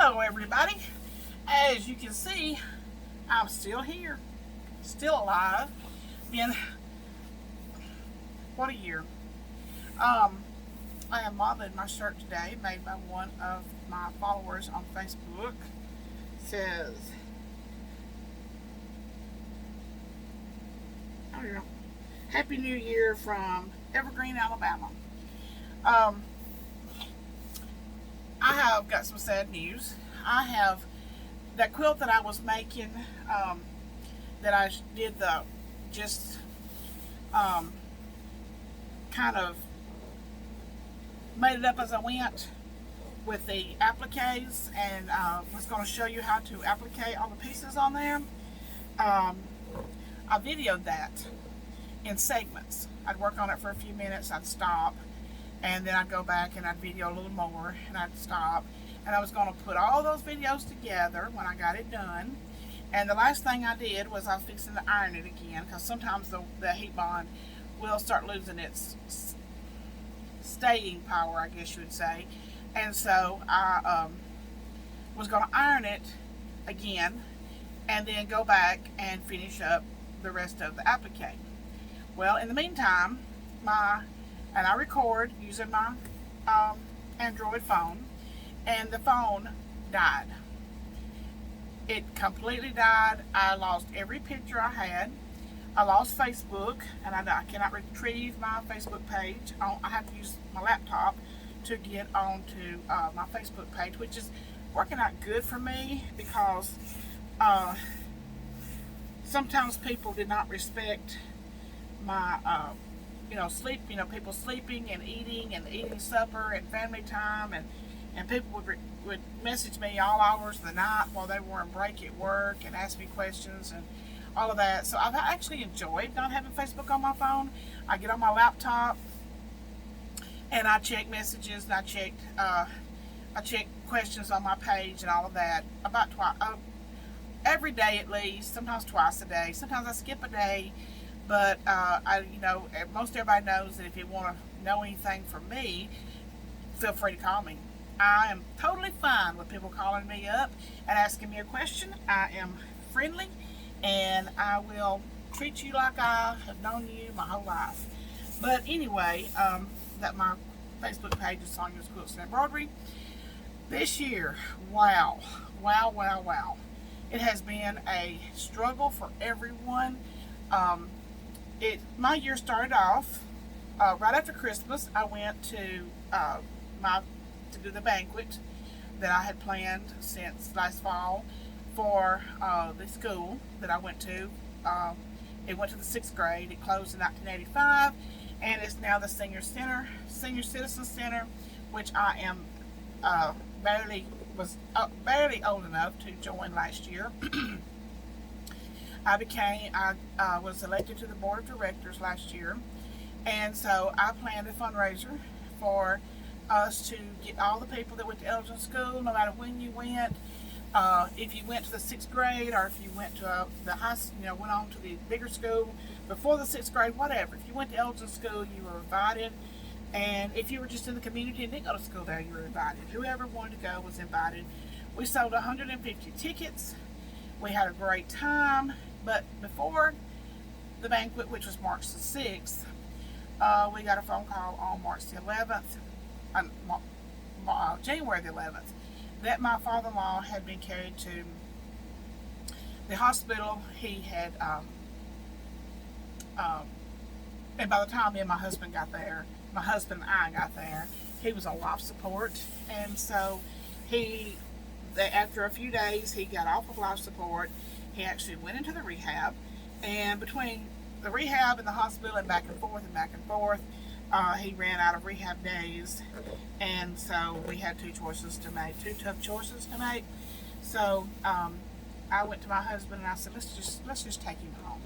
Hello, everybody. As you can see, I'm still here, still alive. Been what a year. I am modeling my shirt today, made by one of my followers on Facebook. It says, I don't know, Happy New Year from Evergreen, Alabama. Um, I have got some sad news. I have that quilt that I was making, that I did the just kind of made it up as I went with the appliques, and was going to show you how to applique all the pieces on there. I videoed that in segments. I'd work on it for a few minutes, I'd stop, and then I'd go back and I'd video a little more, and I'd stop. And I was going to put all those videos together when I got it done. And the last thing I did was I was fixing to iron it again, because sometimes the heat bond will start losing its staying power, I guess you would say. And so I was going to iron it again and then go back and finish up the rest of the applique. Well, in the meantime, and I record using my Android phone, and the phone died. It completely died. I lost every picture I had. I lost Facebook, and I cannot retrieve my Facebook page. I have to use my laptop to get onto my Facebook page, which is working out good for me, because sometimes people did not respect my sleep, people sleeping and eating supper and family time, and people would message me all hours of the night while they were on break at work and ask me questions and all of that. So I've actually enjoyed not having Facebook on my phone. I get on my laptop and I check messages, and I check questions on my page and all of that about every day at least, sometimes twice a day. Sometimes I skip a day, but most everybody knows that if you want to know anything from me, feel free to call me. I am totally fine with people calling me up and asking me a question. I am friendly, and I will treat you like I have known you my whole life. But anyway, that my Facebook page is Sonya's Quilts and Embroidery. This year, wow. It has been a struggle for everyone. My year started off right after Christmas. I went to do the banquet that I had planned since last fall for the school that I went to. It went to the 6th grade. It closed in 1985, and it's now the Senior Citizen Center, which I am barely old enough to join last year. I was elected to the board of directors last year, and so I planned a fundraiser for us to get all the people that went to Elgin School, no matter when you went, if you went to the 6th grade, or if you went to the high, went on to the bigger school before the 6th grade, whatever. If you went to Elgin School, you were invited, and if you were just in the community and didn't go to school there, you were invited. Whoever wanted to go was invited. We sold 150 tickets. We had a great time, but before the banquet, which was March the 6th, we got a phone call on March the 11th, January the 11th, that my father-in-law had been carried to the hospital. He had, and by the time me and my husband and I got there, he was on life support, and so after a few days, he got off of life support. He actually went into the rehab, and between the rehab and the hospital and back and forth, he ran out of rehab days, and so we had two tough choices to make. So I went to my husband and I said, let's just take him home,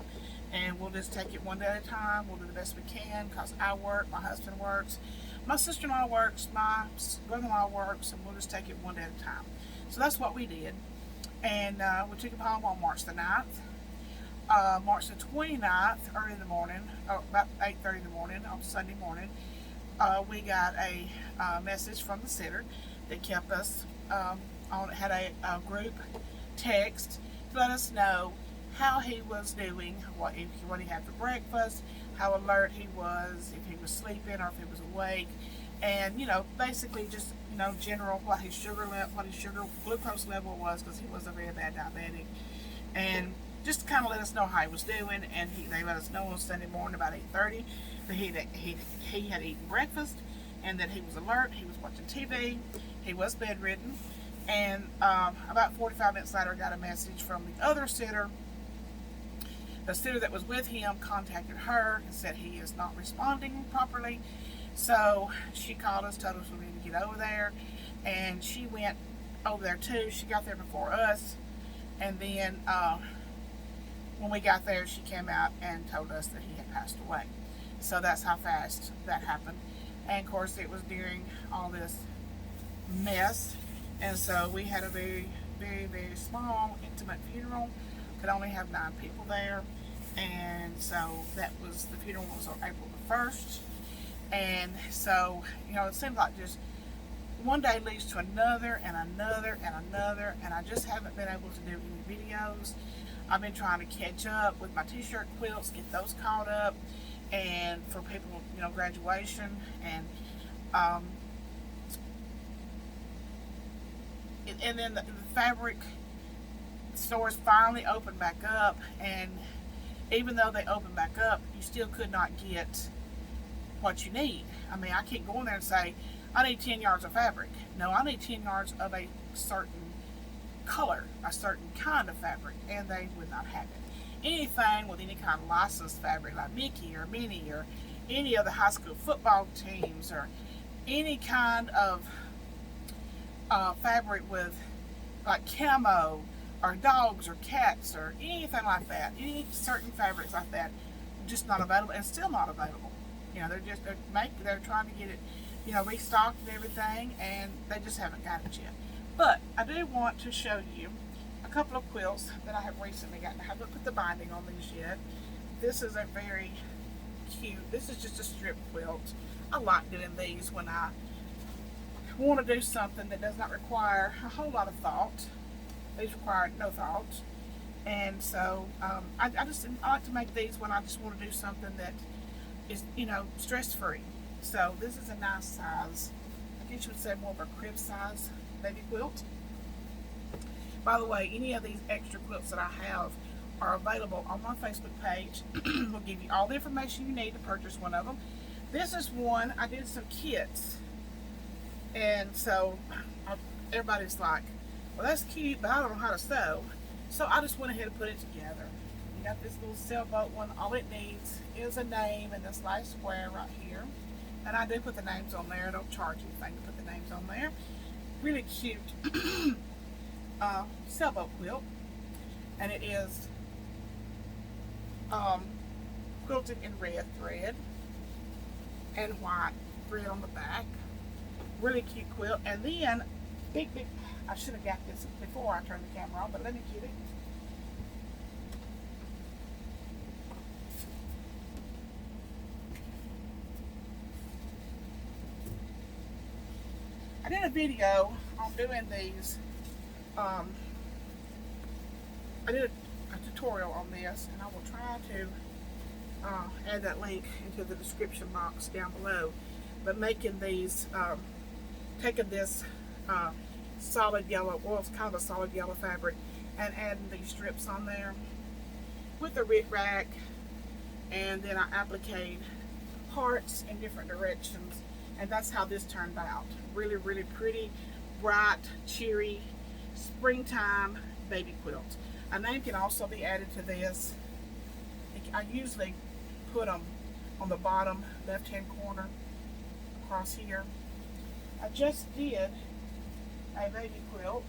and we'll just take it one day at a time. We'll do the best we can, because I work, my husband works, my sister-in-law works, my brother-in-law works, and we'll just take it one day at a time. So that's what we did, and we took him home on March the 9th. March the 29th, early in the morning, about 8:30 in the morning on Sunday morning, we got a message from the center that kept us had a group text to let us know how he was doing, what he had for breakfast, how alert he was, if he was sleeping or if he was awake, and basically just general what his sugar glucose level was, because he was a very bad diabetic, and just to kind of let us know how he was doing. And they let us know on Sunday morning about 8:30 that he had eaten breakfast and that he was alert. He was watching TV. He was bedridden. And about 45 minutes later, I got a message from the other sitter. The sitter that was with him contacted her and said he is not responding properly. So she called us, told us we needed to get over there, and she went over there too. She got there before us, and then when we got there, she came out and told us that he had passed away. So that's how fast that happened. And of course, it was during all this mess, and so we had a very, very, very small, intimate funeral. Could only have 9 people there, and so that was, the funeral was on April the 1st. And so, it seems like just one day leads to another and another and another, and I just haven't been able to do any videos. I've been trying to catch up with my t-shirt quilts, get those caught up, and for people, graduation, and then the fabric stores finally opened back up, and even though they opened back up, you still could not get what you need. I mean, I can't go in there and say, I need 10 yards of fabric. No, I need 10 yards of a certain color, a certain kind of fabric, and they would not have it. Anything with any kind of licensed fabric, like Mickey or Minnie or any of the high school football teams, or any kind of fabric with like camo or dogs or cats or anything like that, any certain fabrics like that, just not available, and still not available. They're trying to get it, restocked and everything, and they just haven't got it yet. But I do want to show you a couple of quilts that I have recently gotten. I haven't put the binding on these yet. This is a very cute, this is just a strip quilt. I like doing these when I want to do something that does not require a whole lot of thought. These require no thought. And so I like to make these when I just want to do something that is, stress-free. So this is a nice size. I guess you would say more of a crib size baby quilt. By the way, any of these extra quilts that I have are available on my Facebook page. We'll give you all the information you need to purchase one of them. This is one, I did some kits. And so everybody's like, well, that's cute, but I don't know how to sew. So I just went ahead and put it together. You got this little sailboat one. All it needs is a name and this nice square right here. And I do put the names on there. I don't charge anything to put the names on there. Really cute sailboat quilt. And it is quilted in red thread and white thread on the back. Really cute quilt. And then, big, I should have got this before I turned the camera on, but let me get it. I did a video on doing these. I did a tutorial on this, and I will try to add that link into the description box down below. But making these, taking this solid yellow, well, it's kind of a solid yellow fabric, and adding these strips on there with the Rit Rack, and then I appliqued hearts in different directions, and that's how this turned out. Really, really pretty, bright, cheery, springtime baby quilt. A name can also be added to this. I usually put them on the bottom left-hand corner across here. I just did a baby quilt.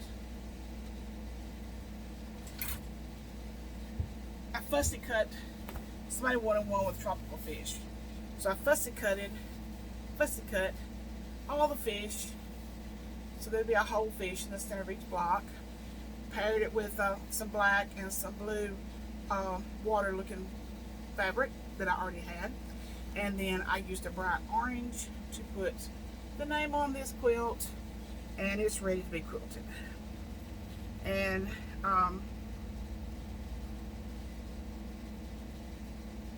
I fussy cut, somebody wanted one with tropical fish. So I fussy cut all the fish. So there'd be a whole fish in the center of each block. Paired it with some black and some blue water looking fabric that I already had. And then I used a bright orange to put the name on this quilt, and it's ready to be quilted. And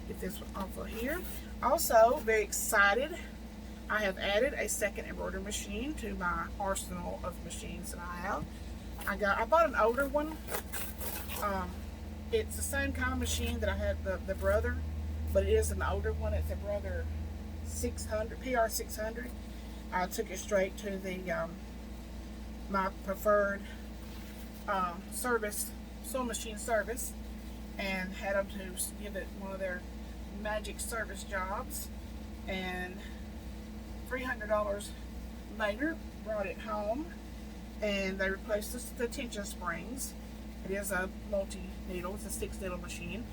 get this one off of here. Also, very excited, I have added a second embroidery machine to my arsenal of machines that I have. I bought an older one. It's the same kind of machine that I had the Brother, but it is an older one. It's a Brother 600, PR600. I took it straight to the my preferred service, sewing machine service, and had them to give it one of their magic service jobs. And $300 later, brought it home, and they replaced the tension springs. It is a multi-needle, it's a 6-needle machine,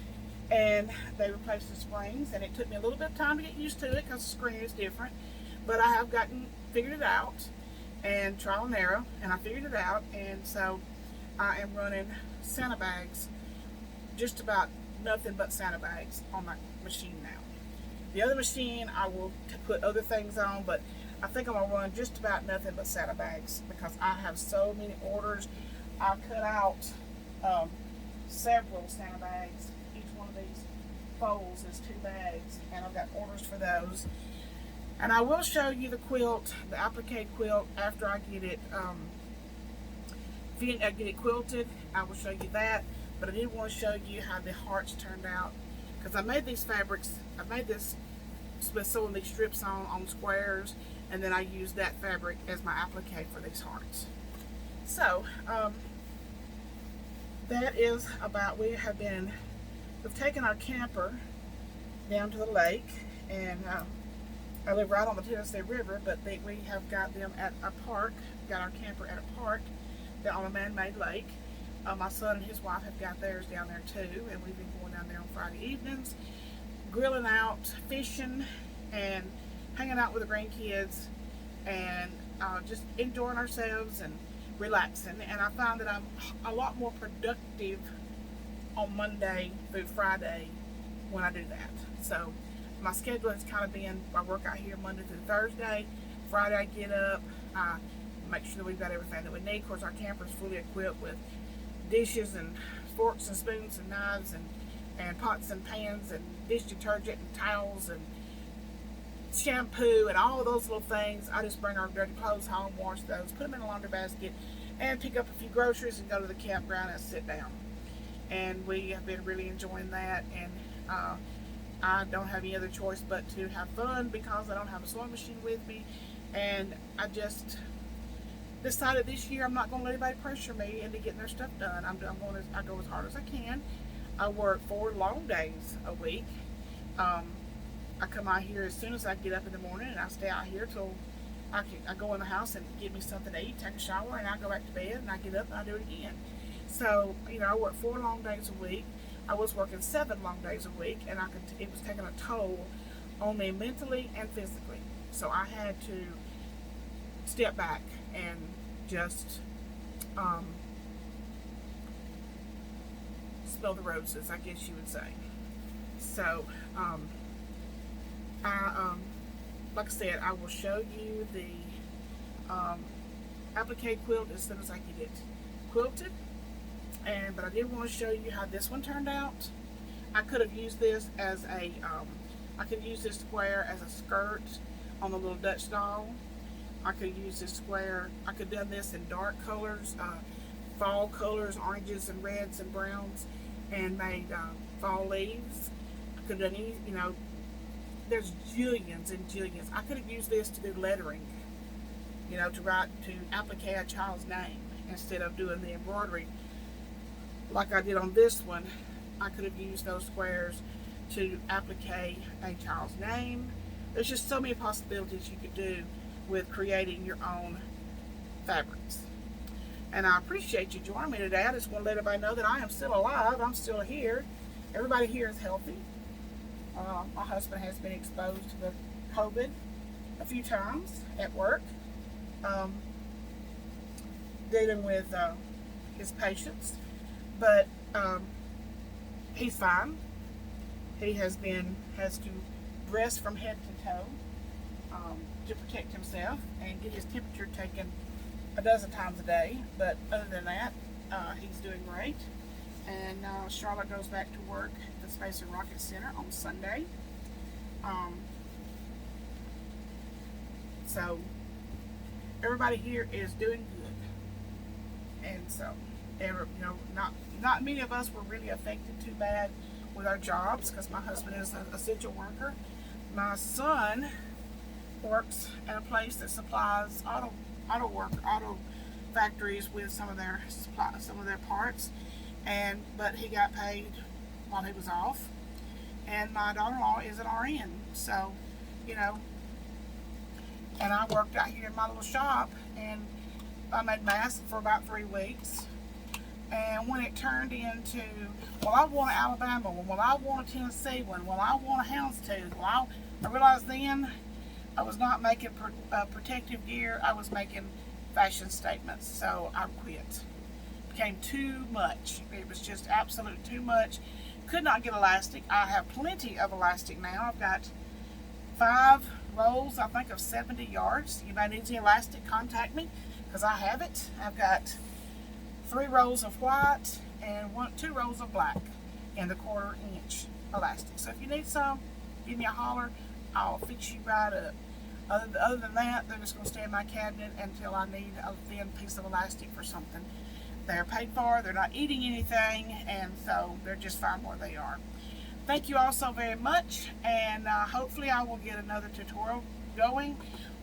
and they replaced the springs, and it took me a little bit of time to get used to it because the screen is different, but I have figured it out, and trial and error, and I figured it out. And so I am running Santa bags, just about nothing but Santa bags on my machine now. The other machine I will put other things on, but I think I'm gonna run just about nothing but Santa bags because I have so many orders. I cut out several Santa bags. Each one of these folds is 2 bags, and I've got orders for those. And I will show you the quilt, the applique quilt, after I get it quilted. I will show you that, but I did want to show you how the hearts turned out, because I made these fabrics. I made this with sewing these strips on squares, and then I used that fabric as my applique for these hearts. So that is about. We've taken our camper down to the lake, and I live right on the Tennessee River, but we have got them at a park. Got our camper at a park down on a man-made lake. My son and his wife have got theirs down there too, and we've been going down there on Friday evenings, grilling out, fishing, and hanging out with the grandkids, and just enjoying ourselves and relaxing. And I find that I'm a lot more productive on Monday through Friday when I do that. So my schedule has kind of been, I work out here Monday through Thursday. Friday I get up, I make sure that we've got everything that we need. Of course, our camper is fully equipped with dishes and forks and spoons and knives and pots and pans and dish detergent and towels and shampoo and all those little things. I just bring our dirty clothes home, wash those, put them in a laundry basket, and pick up a few groceries and go to the campground and sit down. And we have been really enjoying that, and I don't have any other choice but to have fun because I don't have a sewing machine with me. And I just decided this year I'm not going to let anybody pressure me into getting their stuff done. I go as hard as I can. I work 4 long days a week. I come out here as soon as I get up in the morning, and I stay out here till I go in the house and get me something to eat, take a shower, and I go back to bed, and I get up and I do it again. So, I work 4 long days a week. I was working 7 long days a week, and it was taking a toll on me mentally and physically. So I had to step back and just smell the roses, I guess you would say. So like I said, I will show you the applique quilt as soon as I get it quilted. But I did want to show you how this one turned out. I could have used this as I could use this square as a skirt on the little Dutch doll. I could use this square. I could have done this in dark colors, fall colors, oranges and reds and browns, and made fall leaves. I could have done there's jillions and jillions. I could have used this to do lettering, to applique a child's name instead of doing the embroidery like I did on this one. I could have used those squares to applique a child's name. There's just so many possibilities you could do with creating your own fabrics. And I appreciate you joining me today. I just want to let everybody know that I am still alive. I'm still here. Everybody here is healthy. My husband has been exposed to the COVID a few times at work, dealing with his patients, but he's fine. He has to dress from head to toe to protect himself and get his temperature taken a dozen times a day. But other than that, He's doing great. And Charlotte goes back to work at the Space and Rocket Center on Sunday. Um, so everybody here is doing good, and so not many of us were really affected too bad with our jobs because my husband is an essential worker. My son works at a place that supplies auto factories with some of their parts, but he got paid while he was off. And my daughter-in-law is an RN, so and I worked out here in my little shop, and I made masks for about 3 weeks. And when it turned into, well, I want an Alabama one, well, I want a Tennessee one, well, I want a houndstooth, well, I realized then I was not making protective gear, I was making fashion statements, so I quit. It became too much. It was just absolutely too much. Could not get elastic. I have plenty of elastic now. I've got 5 rolls, I think, of 70 yards. Anybody needs the elastic, contact me, because I have it. I've got 3 rolls of white and 2 rolls of black and the 1/4 inch elastic. So if you need some, give me a holler. I'll fix you right up. Other than that, they're just going to stay in my cabinet until I need a thin piece of elastic for something. They're paid for, they're not eating anything, and so they're just fine where they are. Thank you all so very much, and hopefully I will get another tutorial going,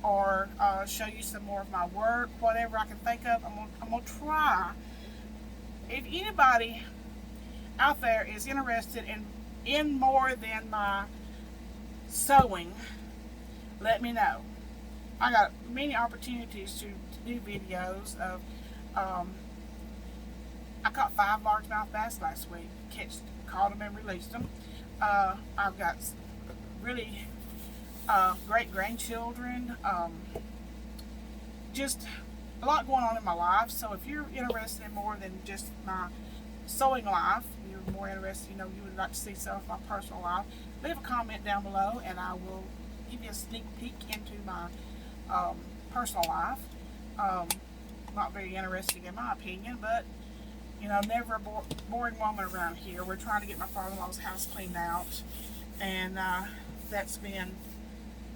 or show you some more of my work, whatever I can think of. I'm gonna try. If anybody out there is interested in more than my sewing, let me know. I got many opportunities to do videos of. I caught 5 largemouth bass last week. Caught them and released them. I've got really great grandchildren. Just a lot going on in my life. So if you're interested in more than just my sewing life, you're more interested, you would like to see some of my personal life, leave a comment down below and I will give you a sneak peek into my personal life. Not very interesting in my opinion, but never a boring woman around here. We're trying to get my father-in-law's house cleaned out, and that's been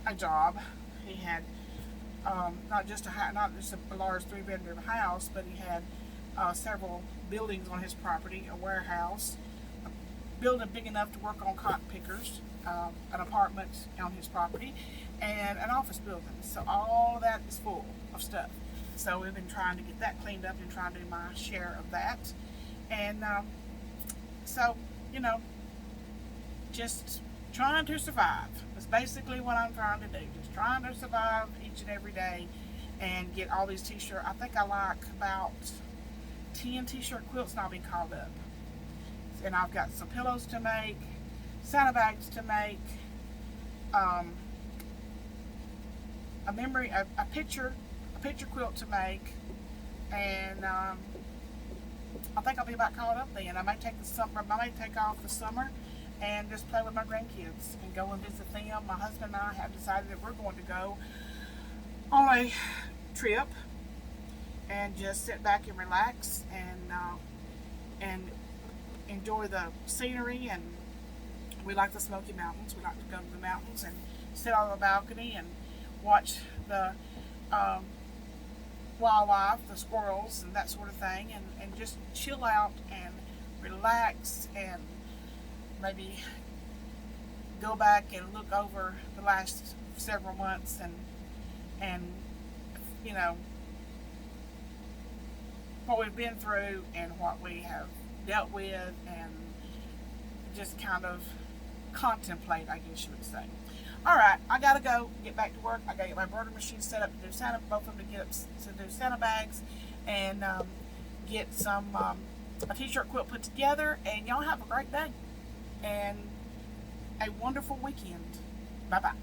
a job. He had not just a large 3-bedroom house, but he had several buildings on his property, a warehouse, a building big enough to work on cotton pickers, an apartment on his property, and an office building. So all of that is full of stuff. So we've been trying to get that cleaned up and trying to do my share of that. And so, just trying to survive. That's basically what I'm trying to do. Just trying to survive each and every day and get all these t-shirts. I think I like about 10 t-shirt quilts now being called up. And I've got some pillows to make, Santa bags to make, a picture quilt to make, and I think I'll be about caught up then. I may take off the summer and just play with my grandkids and go and visit them. My husband and I have decided that we're going to go on a trip and just sit back and relax and enjoy the scenery. And we like the Smoky Mountains. We like to go to the mountains and sit on the balcony and watch the wildlife, the squirrels and that sort of thing, and just chill out and relax and maybe go back and look over the last several months and what we've been through and what we have dealt with, and just kind of contemplate, I guess you would say. Alright, I gotta go get back to work. I gotta get my embroidery machine set up to do Santa, both of them to do Santa bags, and get some a t-shirt quilt put together. And y'all have a great day and a wonderful weekend. Bye bye.